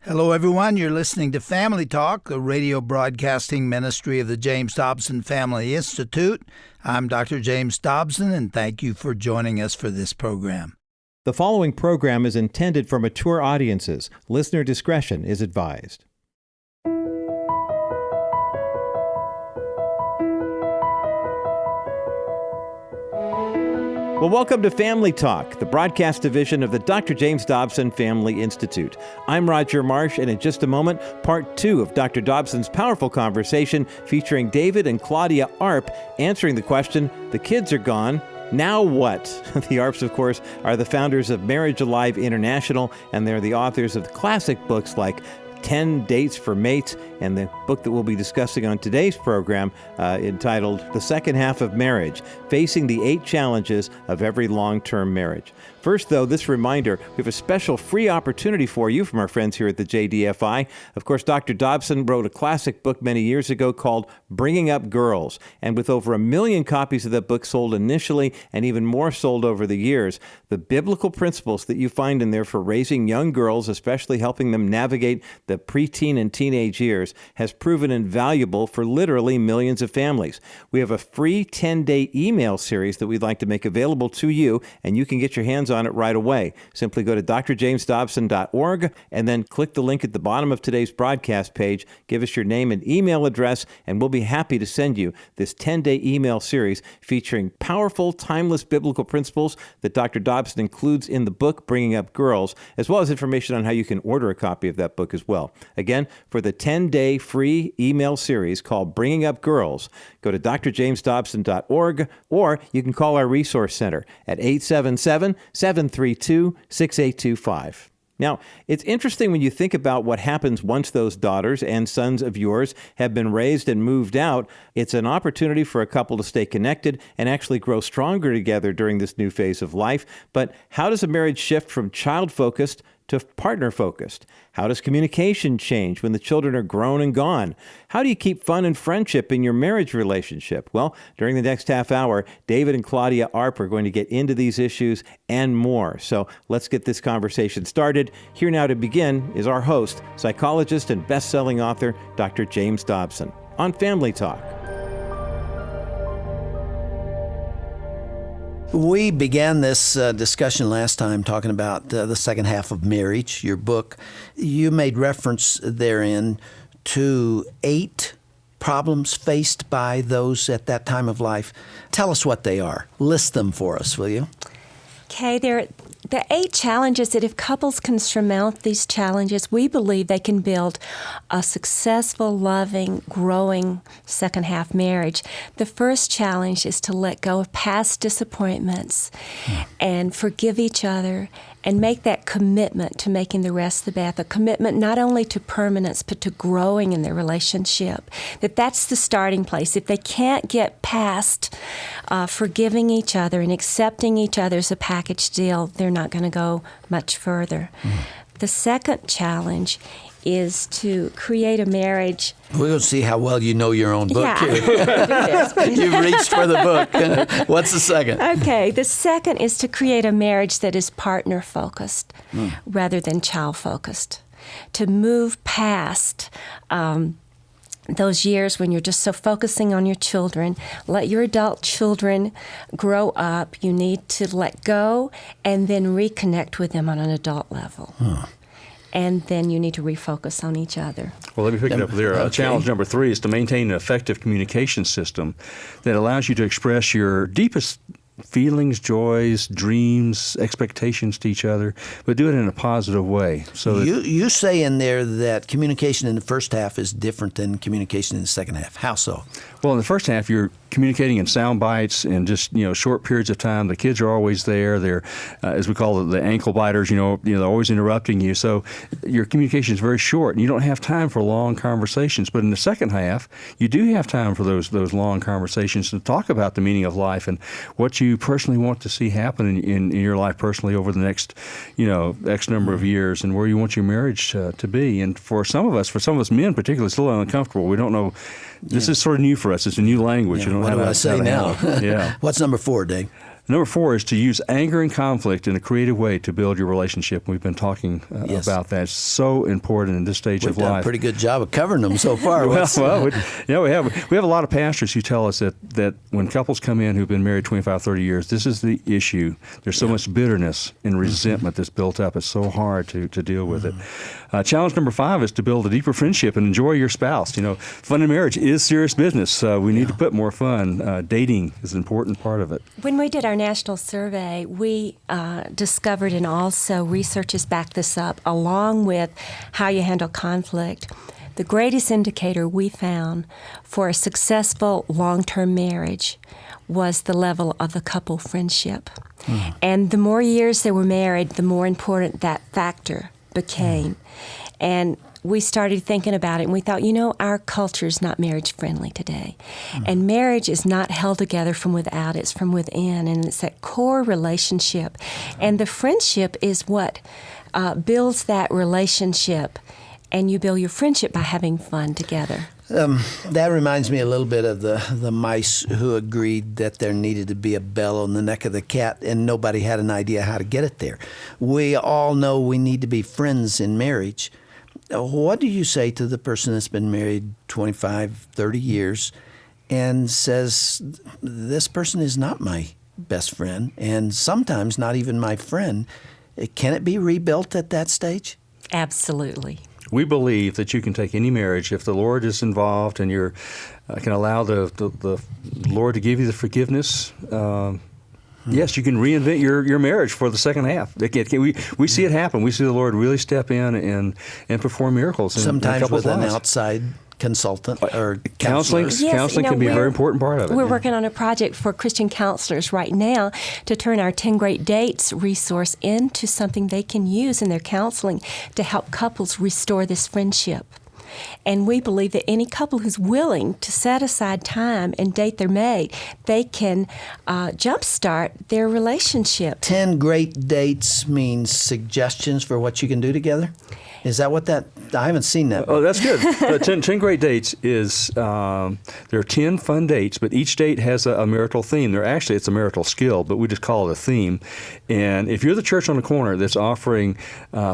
Hello, everyone. You're listening to Family Talk, the radio broadcasting ministry of the James Dobson Family Institute. I'm Dr. James Dobson, and thank you for joining us for this program. The following program is intended for mature audiences. Listener discretion is advised. Well, welcome to Family Talk, the broadcast division of the Dr. James Dobson Family Institute. I'm Roger Marsh, and in just a moment, part 2 of Dr. Dobson's powerful conversation featuring David and Claudia Arp answering the question, the kids are gone, now what? The Arps, of course, are the founders of Marriage Alive International, and they're the authors of classic books like 10 Dates for Mates, and the book that we'll be discussing on today's program entitled The Second Half of Marriage, Facing the 8 Challenges of Every Long-Term Marriage. First, though, this reminder, we have a special free opportunity for you from our friends here at the JDFI. Of course, Dr. Dobson wrote a classic book many years ago called Bringing Up Girls, and with over 1 million copies of that book sold initially and even more sold over the years, the biblical principles that you find in there for raising young girls, especially helping them navigate the preteen and teenage years, has proven invaluable for literally millions of families. We have a free 10-day email series that we'd like to make available to you, and you can get your hands on it right away. Simply go to drjamesdobson.org and then click the link at the bottom of today's broadcast page, give us your name and email address, and we'll be happy to send you this 10-day email series featuring powerful, timeless biblical principles that Dr. Dobson includes in the book Bringing Up Girls, as well as information on how you can order a copy of that book as well. Again, for the 10-day free email series called Bringing Up Girls, go to drjamesdobson.org, or you can call our resource center at 877-732-6825. Now, it's interesting when you think about what happens once those daughters and sons of yours have been raised and moved out. It's an opportunity for a couple to stay connected and actually grow stronger together during this new phase of life. But how does a marriage shift from child-focused to partner-focused? How does communication change when the children are grown and gone? How do you keep fun and friendship in your marriage relationship? Well, during the next half hour, David and Claudia Arp are going to get into these issues and more. So let's get this conversation started. Here now to begin is our host, psychologist and best-selling author, Dr. James Dobson, on Family Talk. We began this discussion last time talking about the second half of marriage, your book. You made reference therein to 8 problems faced by those at that time of life. Tell us what they are. List them for us, will you? Okay, there are the 8 challenges that if couples can surmount these challenges, we believe they can build a successful, loving, growing second half marriage. The first challenge is to let go of past disappointments and forgive each other and make that commitment to making the rest of the path, a commitment not only to permanence but to growing in their relationship. That's the starting place. If they can't get past forgiving each other and accepting each other as a package deal, they're not going to go much further. The second challenge is to create a marriage. We're going to see how well you know your own book. Yeah. You've reached for the book. What's the second? Okay, the second is to create a marriage that is partner-focused rather than child-focused. To move past those years when you're just so focusing on your children. Let your adult children grow up. You need to let go and then reconnect with them on an adult level. And then you need to refocus on each other. Well, let me pick it up there. Okay. Challenge number 3 is to maintain an effective communication system that allows you to express your deepest feelings, joys, dreams, expectations to each other, but do it in a positive way. So you say in there that communication in the first half is different than communication in the second half. How so? Well, in the first half, you're communicating in sound bites and just short periods of time. The kids are always there. They're, as we call it, the ankle biters. They're always interrupting you. So your communication is very short, and you don't have time for long conversations. But in the second half, you do have time for those long conversations to talk about the meaning of life and what you personally want to see happen in your life personally over the next X number of years, and where you want your marriage to be. And for some of us men particularly, it's a little uncomfortable. We don't know. This is sort of new for us. It's a new language. What do I say now? Yeah. What's number 4, Dave? Number 4 is to use anger and conflict in a creative way to build your relationship. We've been talking Yes. about that. It's so important in this stage We've of done life. a pretty good job of covering them so far. We have a lot of pastors who tell us that when couples come in who've been married 25, 30 years, this is the issue. There's so much bitterness and resentment that's built up. It's so hard to deal with it. Challenge number 5 is to build a deeper friendship and enjoy your spouse. Fun in marriage is serious business. We need to put more fun. Dating is an important part of it. When we did our national survey, we discovered, and also researchers backed this up, along with how you handle conflict, the greatest indicator we found for a successful long-term marriage was the level of the couple friendship. And the more years they were married, the more important that factor became. And we started thinking about it, and we thought, our culture is not marriage-friendly today. And marriage is not held together from without, it's from within, and it's that core relationship. And the friendship is what builds that relationship, and you build your friendship by having fun together. That reminds me a little bit of the mice who agreed that there needed to be a bell on the neck of the cat, and nobody had an idea how to get it there. We all know we need to be friends in marriage. What do you say to the person that's been married 25, 30 years and says, this person is not my best friend and sometimes not even my friend? Can it be rebuilt at that stage? Absolutely. We believe that you can take any marriage if the Lord is involved and you can allow the Lord to give you the forgiveness. Yes, you can reinvent your marriage for the second half. We see it happen. We see the Lord really step in and perform miracles. Sometimes in with an lives. outside consultant or Counseling. counselor. Yes, Counseling can be a very important part of it. We're working on a project for Christian counselors right now to turn our 10 Great Dates resource into something they can use in their counseling to help couples restore this friendship. And we believe that any couple who's willing to set aside time and date their mate, they can jumpstart their relationship. 10 great dates means suggestions for what you can do together? Is that what that? I haven't seen that. Oh, that's good. 10 Great Dates is, there are 10 fun dates, but each date has a marital theme. It's a marital skill, but we just call it a theme. And if you're the church on the corner that's offering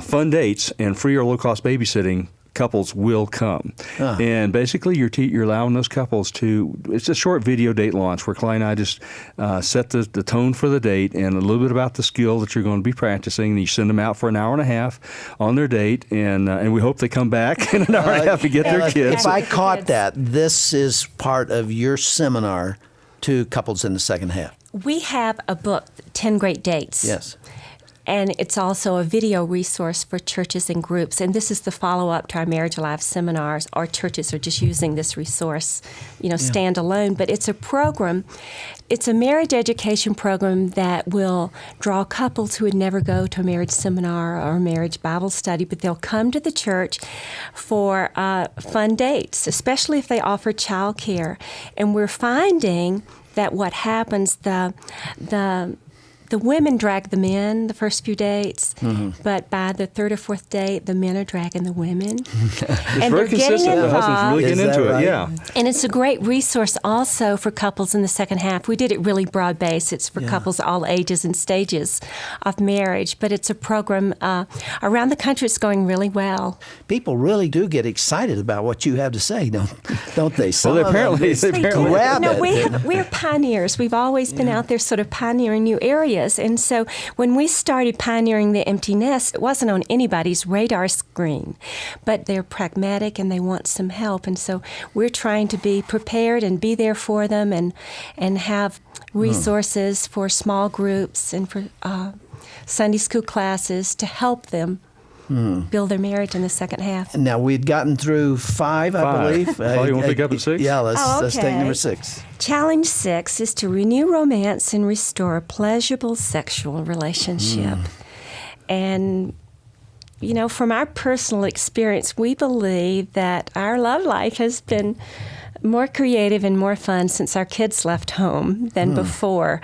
fun dates and free or low-cost babysitting, couples will come. And basically you're allowing those couples it's a short video date launch where Claudia and I just set the tone for the date and a little bit about the skill that you're going to be practicing. And you send them out for an hour and a half on their date, and we hope they come back in an hour and a half to get their kids. If I caught that, this is part of your seminar to couples in the second half. We have a book, 10 Great Dates. Yes. And it's also a video resource for churches and groups. And this is the follow-up to our Marriage Alive seminars. Our churches are just using this resource, standalone. But it's a program. It's a marriage education program that will draw couples who would never go to a marriage seminar or a marriage Bible study, but they'll come to the church for fun dates, especially if they offer childcare. And we're finding that what happens, the women drag the men the first few dates, but by the third or fourth date, the men are dragging the women. It's very consistent. The husband's really getting into it, yeah. And it's a great resource also for couples in the second half. We did it really broad-based. It's for couples all ages and stages of marriage, but it's a program around the country. It's going really well. People really do get excited about what you have to say, don't they? Well, apparently. grab it. We're pioneers. We've always been out there sort of pioneering new areas. And so when we started pioneering the empty nest, it wasn't on anybody's radar screen. But they're pragmatic and they want some help. And so we're trying to be prepared and be there for them and have resources for small groups and for Sunday school classes to help them build their marriage in the second half. Now, we'd gotten through 5, I believe. Oh, you want to pick up at 6? Yeah, let's take okay. number 6. Challenge 6 is to renew romance and restore a pleasurable sexual relationship. And, from our personal experience, we believe that our love life has been more creative and more fun since our kids left home than before.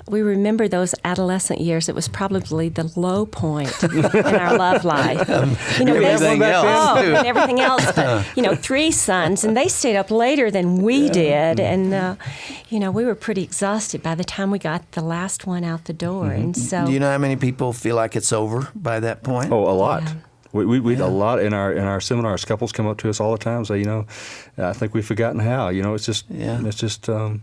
We remember those adolescent years. It was probably the low point in our love life. Everything else, too. And everything else. But, 3 sons, and they stayed up later than we did. And, we were pretty exhausted by the time we got the last one out the door. And so, Do you know how many people feel like it's over by that point? Oh, a lot. Yeah. We a lot in our seminars. Couples come up to us all the time and say, I think we've forgotten how. It's just. but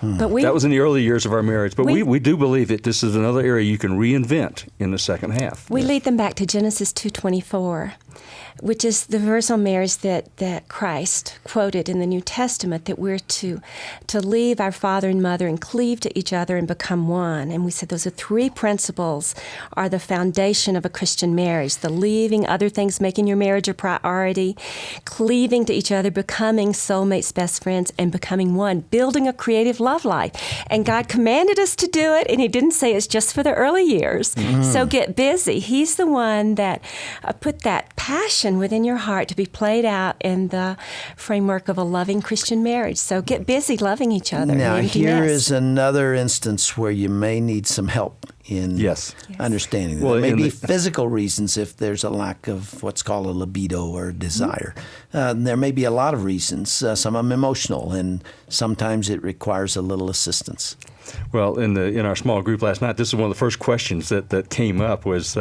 That was in the early years of our marriage. But we do believe that this is another area you can reinvent in the second half. we lead them back to Genesis 2:24, which is the verse on marriage that Christ quoted in the New Testament, that we're to leave our father and mother and cleave to each other and become one. And we said those are 3 principles are the foundation of a Christian marriage. The leaving other things, making your marriage a priority, cleaving to each other, becoming soulmates, best friends, and becoming one, building a creative love life. And God commanded us to do it, and He didn't say it's just for the early years. So get busy. He's the one that put that passion within your heart to be played out in the framework of a loving Christian marriage. So get busy loving each other. Now, Empty here nest. is another instance where you may need some help in Yes. understanding that. Well, There may in be the- physical reasons if there's a lack of what's called a libido or desire. There may be a lot of reasons, some of them emotional, and sometimes it requires a little assistance. Well, in our small group last night, this is one of the first questions that came up was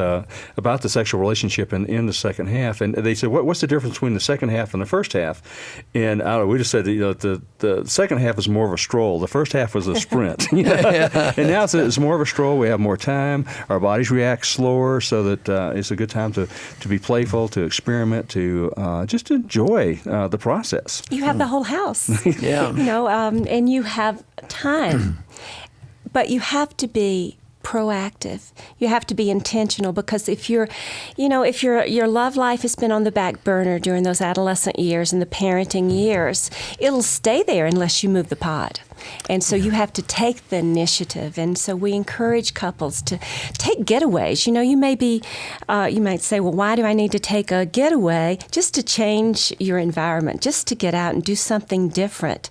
about the sexual relationship in the second half. And they said, what's the difference between the second half and the first half? And I don't know, we just said the second half is more of a stroll. The first half was a sprint. And now it's more of a stroll. We have more time. Our bodies react slower, so that it's a good time to be playful, to experiment, to just enjoy the process. You have the whole house. Yeah. And you have time. But you have to be proactive. You have to be intentional, because if your love life has been on the back burner during those adolescent years and the parenting years, it'll stay there unless you move the pod. And so you have to take the initiative. And so we encourage couples to take getaways. You may be, you might say, well, why do I need to take a getaway? Just to change your environment, just to get out and do something different,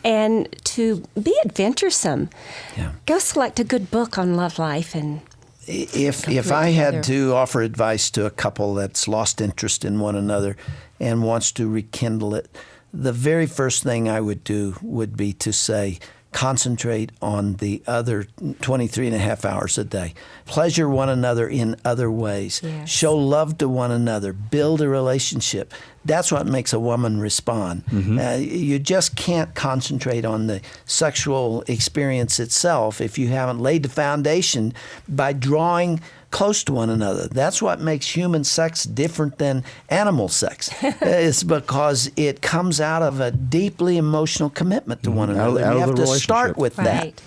and to be adventuresome. Yeah. Go select a good book on love life and If I had to offer advice to a couple that's lost interest in one another and wants to rekindle it, the very first thing I would do would be to say, concentrate on the other 23 and a half hours a day. Pleasure one another in other ways. Yes. Show love to one another. Build a relationship. That's what makes a woman respond. You just can't concentrate on the sexual experience itself if you haven't laid the foundation by drawing close to one another. That's what makes human sex different than animal sex. It's because it comes out of a deeply emotional commitment to one another. Out You of have the to start relationship. with that.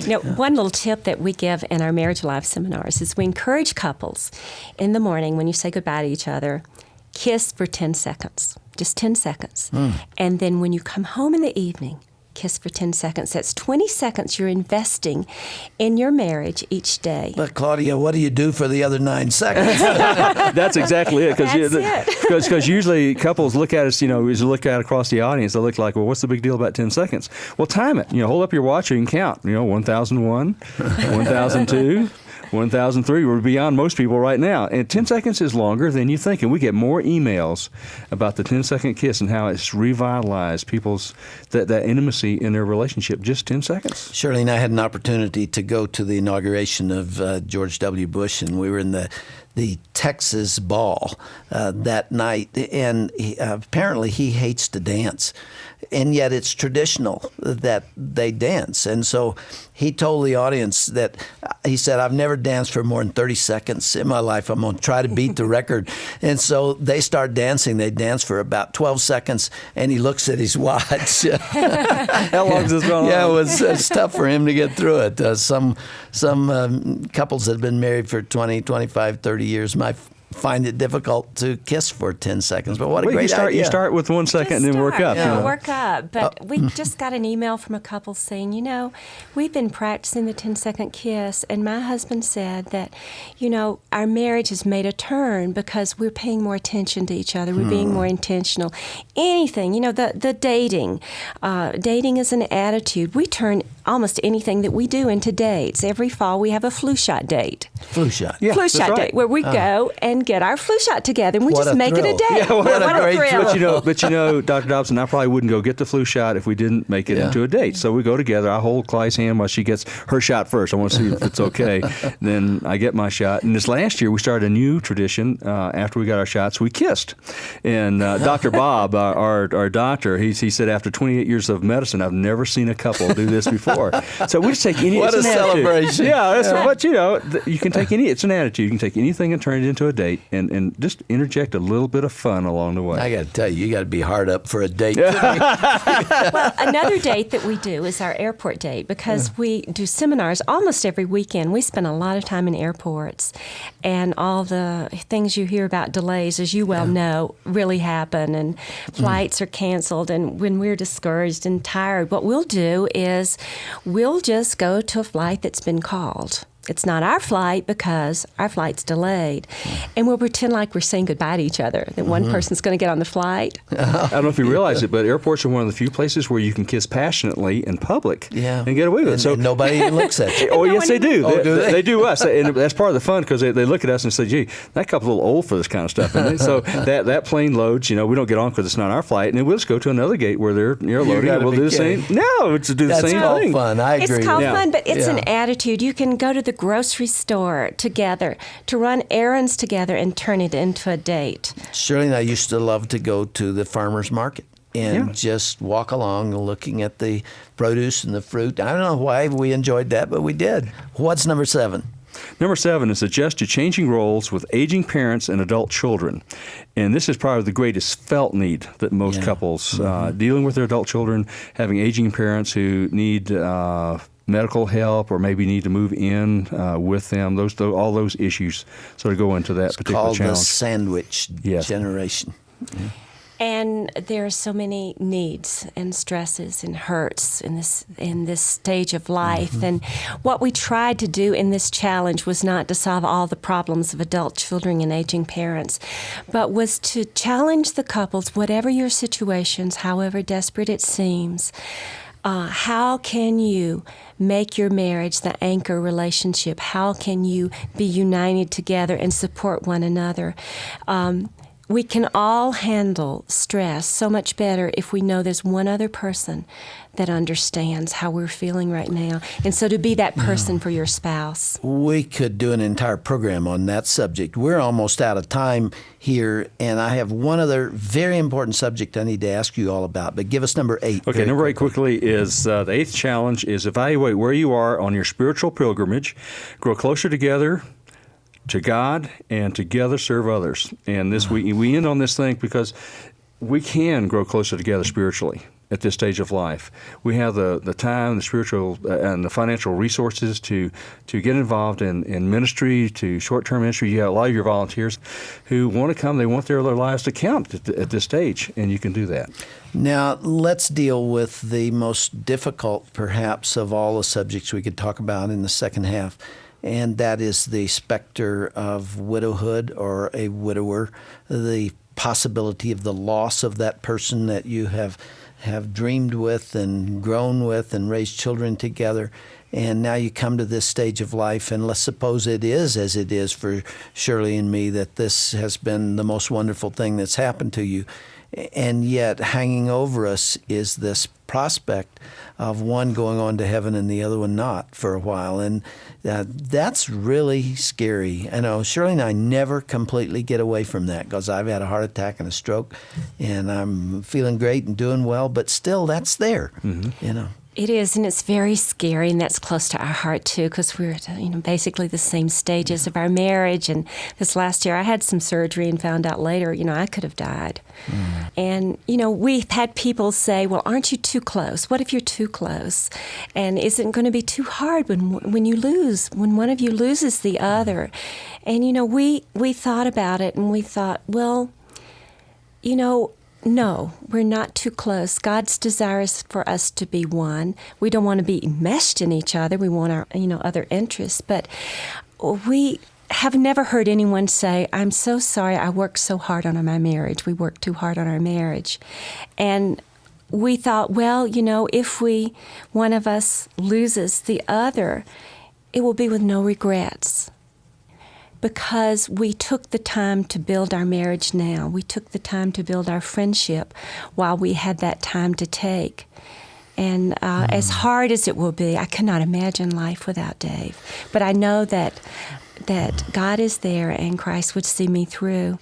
Right. One little tip that we give in our Marriage Life seminars is we encourage couples in the morning when you say goodbye to each other, kiss for 10 seconds, just 10 seconds. And then when you come home in the evening, kiss for 10 seconds. That's 20 seconds you're investing in your marriage each day. But Claudia, what do you do for the other 9 seconds? That's exactly it. That's Because usually couples look at us, as you look out across the audience, they look like, well, what's the big deal about 10 seconds? Well, time it. Hold up your watch and count. 1001, 1002. 1003. We're beyond most people right now. And 10 seconds is longer than you think. And we get more emails about the 10-second kiss and how it's revitalized people's that intimacy in their relationship. Just 10 seconds. Shirley and I had an opportunity to go to the inauguration of George W. Bush, and we were in the Texas ball that night. And apparently he hates to dance. And yet it's traditional that they dance. And so he told the audience that, he said, I've never danced for more than 30 seconds in my life. I'm going to try to beat the record. And so they start dancing. They dance for about 12 seconds, and he looks at his watch. How long has this gone on? Yeah, it was tough for him to get through it. Some couples that have been married for 20, 25, 30 years. My find it difficult to kiss for 10 seconds. But what a great idea. You start with 1 second and then work up. Yeah, work up. But we just got an email from a couple saying, we've been practicing the 10-second kiss, and my husband said that, our marriage has made a turn because we're paying more attention to each other. We're being more intentional. Anything, the dating. Dating is an attitude. We turn almost anything that we do into dates. Every fall we have a flu shot date. Flu shot. Yeah, flu shot right. date where we go and get our flu shot together, and we What just a make it a thrill. date. Yeah, what a great thrill. But Dr. Dobson, I probably wouldn't go get the flu shot if we didn't make it into a date. So we go together. I hold Clyde's hand while she gets her shot first. I want to see if it's okay. Then I get my shot. And this last year, we started a new tradition. After we got our shots, we kissed. And Dr. Bob, our doctor, he said after 28 years of medicine, I've never seen a couple do this before. So we just take any. What it's a an attitude. celebration. Yeah, but you can take any. It's an attitude. You can take anything and turn it into a date, and just interject a little bit of fun along the way. I got to tell you got to be hard up for a date. Well, another date that we do is our airport date because we do seminars almost every weekend. We spend a lot of time in airports, and all the things you hear about delays, as you well know, really happen, and flights are canceled. And when we're discouraged and tired, what we'll do is we'll just go to a flight that's been called. It's not our flight because our flight's delayed. And we'll pretend like we're saying goodbye to each other, that one person's going to get on the flight. I don't know if you realize it, but airports are one of the few places where you can kiss passionately in public and get away with it. So and nobody even looks at you. Oh, yes, they do. Oh, do they? They do us. And that's part of the fun because they look at us and say, gee, that couple's a little old for this kind of stuff. And so that plane loads, we don't get on because it's not our flight. And then we'll just go to another gate where they're loading and we'll do the same. No, it's do the same called thing. Fun. I agree. It's called with fun, but it's an Yeah. attitude. You can go to the grocery store together, to run errands together, and turn it into a date. Shirley and I used to love to go to the farmer's market and just walk along looking at the produce and the fruit. I don't know why we enjoyed that, but we did. What's number 7? Number 7 is adjust to changing roles with aging parents and adult children. And this is probably the greatest felt need that most couples, dealing with their adult children, having aging parents who need medical help or maybe need to move in with them. All those issues sort of go into that particular Called challenge. the sandwich generation. Yeah. And there are so many needs and stresses and hurts in this stage of life. And what we tried to do in this challenge was not to solve all the problems of adult children and aging parents, but was to challenge the couples, whatever your situations, however desperate it seems, how can you make your marriage the anchor relationship? How can you be united together and support one another? We can all handle stress so much better if we know there's one other person that understands how we're feeling right now. And so to be that person for your spouse. We could do an entire program on that subject. We're almost out of time here, and I have one other very important subject I need to ask you all about, but give us number 8. Okay, number 8 quickly is the 8th challenge is evaluate where you are on your spiritual pilgrimage, grow closer together to God, and together serve others. And this we end on this thing because we can grow closer together spiritually at this stage of life. We have the time, the spiritual, and the financial resources to get involved in ministry, to short-term ministry. You have a lot of your volunteers who want to come. They want their lives to count at this stage, and you can do that. Now, let's deal with the most difficult, perhaps, of all the subjects we could talk about in the second half, and that is the specter of widowhood or a widower, the possibility of the loss of that person that you have dreamed with and grown with and raised children together. And now you come to this stage of life, and let's suppose it is as it is for Shirley and me, that this has been the most wonderful thing that's happened to you. And yet hanging over us is this prospect of one going on to heaven and the other one not for a while. And that's really scary. I know Shirley and I never completely get away from that because I've had a heart attack and a stroke, and I'm feeling great and doing well, but still that's there, It is, and it's very scary, and that's close to our heart too, because we're basically the same stages of our marriage. And this last year, I had some surgery and found out later, I could have died. And we've had people say, "Well, aren't you too close? What if you're too close? And isn't it going to be too hard when one of you loses the other?" And we thought about it, and we thought, well, no, we're not too close. God's desire is for us to be one. We don't want to be enmeshed in each other. We want our, other interests. But we have never heard anyone say, "I'm so sorry, I worked so hard on my marriage. We worked too hard on our marriage." And we thought, well, if one of us loses the other, it will be with no regrets. Because we took the time to build our marriage now. We took the time to build our friendship while we had that time to take. And as hard as it will be, I cannot imagine life without Dave. But I know that God is there and Christ would see me through.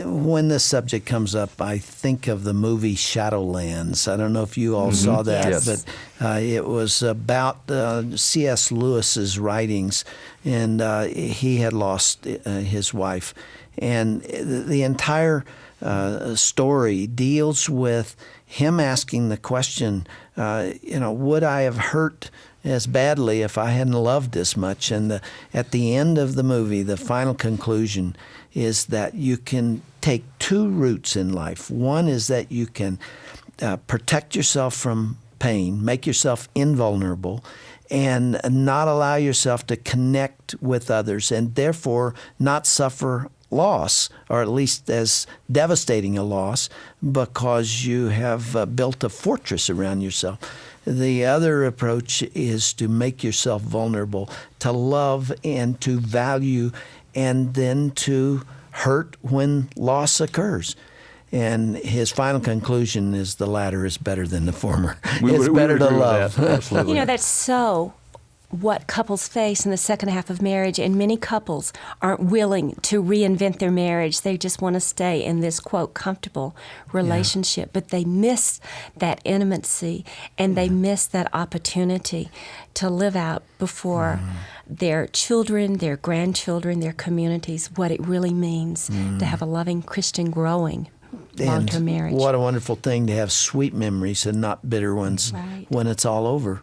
When this subject comes up, I think of the movie Shadowlands. I don't know if you all saw that, Yes. but it was about C.S. Lewis's writings, and he had lost his wife. And the entire story deals with him asking the question, would I have hurt as badly if I hadn't loved as much? And at the end of the movie, the final conclusion is that you can take two routes in life. One is that you can protect yourself from pain, make yourself invulnerable, and not allow yourself to connect with others, and therefore not suffer loss, or at least as devastating a loss, because you have built a fortress around yourself. The other approach is to make yourself vulnerable, to love and to value, and then to hurt when loss occurs. And his final conclusion is the latter is better than the former. It's better to love. Absolutely. That's so what couples face in the second half of marriage, and many couples aren't willing to reinvent their marriage. They just want to stay in this, quote, comfortable relationship, but they miss that intimacy, and they miss that opportunity to live out before their children, their grandchildren, their communities, what it really means to have a loving Christian growing long-term marriage. What a wonderful thing to have sweet memories and not bitter ones when it's all over.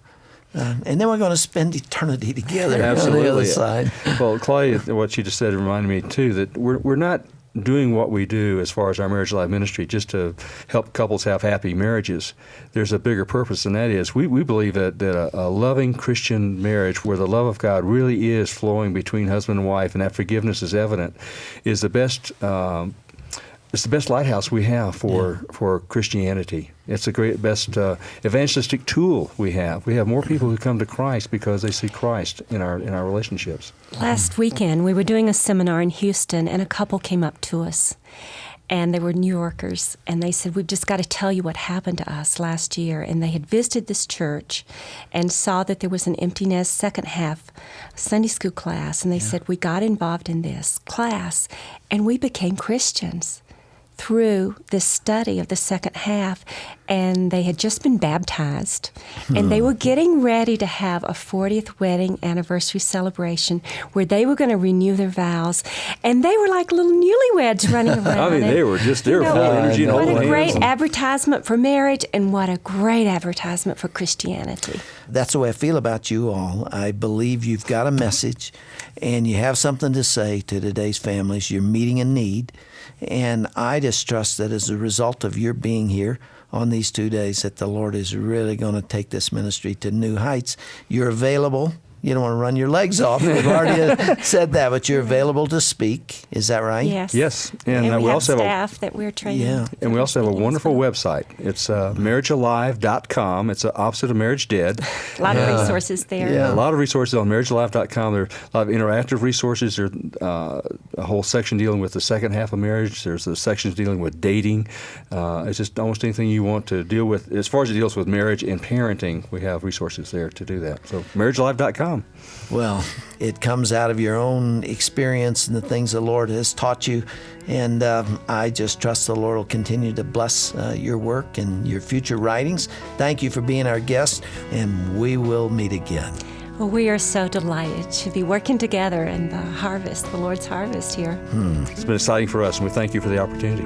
And then we're going to spend eternity together on the other side. Well, Claudia, what you just said reminded me, too, that we're not doing what we do as far as our marriage life ministry just to help couples have happy marriages. There's a bigger purpose, and that is we believe that a loving Christian marriage where the love of God really is flowing between husband and wife and that forgiveness is evident is the best it's the best lighthouse we have for Christianity. It's the best evangelistic tool we have. We have more people who come to Christ because they see Christ in our relationships. Last weekend, we were doing a seminar in Houston, and a couple came up to us, and they were New Yorkers, and they said, "We've just got to tell you what happened to us last year." And they had visited this church and saw that there was an empty nest second half Sunday school class, and they said, "We got involved in this class, and we became Christians through this study of the second half." And they had just been baptized, and they were getting ready to have a 40th wedding anniversary celebration where they were going to renew their vows, and they were like little newlyweds running around. I mean, they were full of energy and what holding a great hands. advertisement for marriage, and what a great advertisement for Christianity. That's the way I feel about you all. I believe you've got a message, and you have something to say to today's families. You're meeting a need. And I just trust that as a result of your being here on these 2 days, that the Lord is really going to take this ministry to new heights. You're available. You don't want to run your legs off. We've already said that, but you're available to speak. Is that right? Yes. Yes. And we we have also staff that we're training. Yeah. And we also have a Speaking as wonderful well. website. It's marriagealive.com. It's the opposite of marriage dead. A lot of resources there. Yeah. A lot of resources on marriagealive.com. There are a lot of interactive resources. There's a whole section dealing with the second half of marriage. There's the sections dealing with dating. It's just almost anything you want to deal with. As far as it deals with marriage and parenting, we have resources there to do that. So marriagealive.com. come. Well, it comes out of your own experience and the things the Lord has taught you. And I just trust the Lord will continue to bless your work and your future writings. Thank you for being our guest, and we will meet again. Well, we are so delighted to be working together in the harvest, the Lord's harvest here. It's been exciting for us, and we thank you for the opportunity.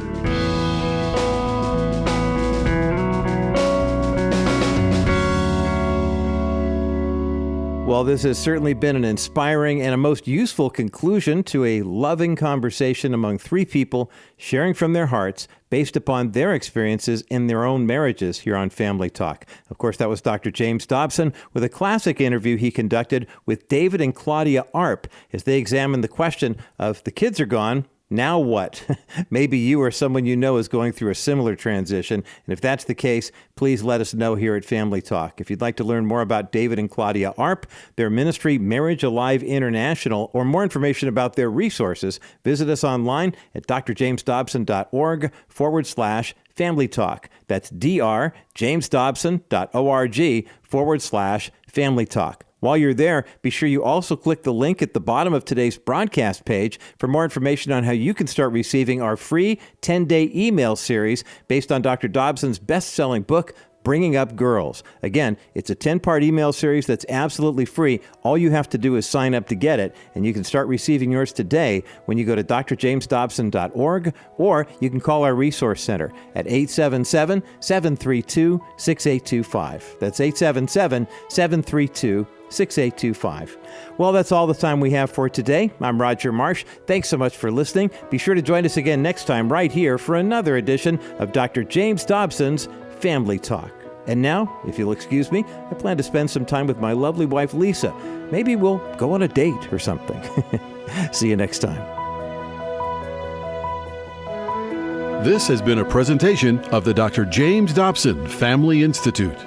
Well, this has certainly been an inspiring and a most useful conclusion to a loving conversation among three people sharing from their hearts based upon their experiences in their own marriages here on Family Talk. Of course, that was Dr. James Dobson with a classic interview he conducted with David and Claudia Arp as they examined the question of the kids are gone, now what? Maybe you or someone you know is going through a similar transition. And if that's the case, please let us know here at Family Talk. If you'd like to learn more about David and Claudia Arp, their ministry, Marriage Alive International, or more information about their resources, visit us online at drjamesdobson.org/Family Talk. That's drjamesdobson.org/Family Talk. While you're there, be sure you also click the link at the bottom of today's broadcast page for more information on how you can start receiving our free 10-day email series based on Dr. Dobson's best-selling book, Bringing Up Girls. Again, it's a 10-part email series that's absolutely free. All you have to do is sign up to get it, and you can start receiving yours today when you go to drjamesdobson.org, or you can call our Resource Center at 877-732-6825. That's 877-732-6825. Well, that's all the time we have for today. I'm Roger Marsh. Thanks so much for listening. Be sure to join us again next time right here for another edition of Dr. James Dobson's Family Talk. And now, if you'll excuse me, I plan to spend some time with my lovely wife, Lisa. Maybe we'll go on a date or something. See you next time. This has been a presentation of the Dr. James Dobson Family Institute.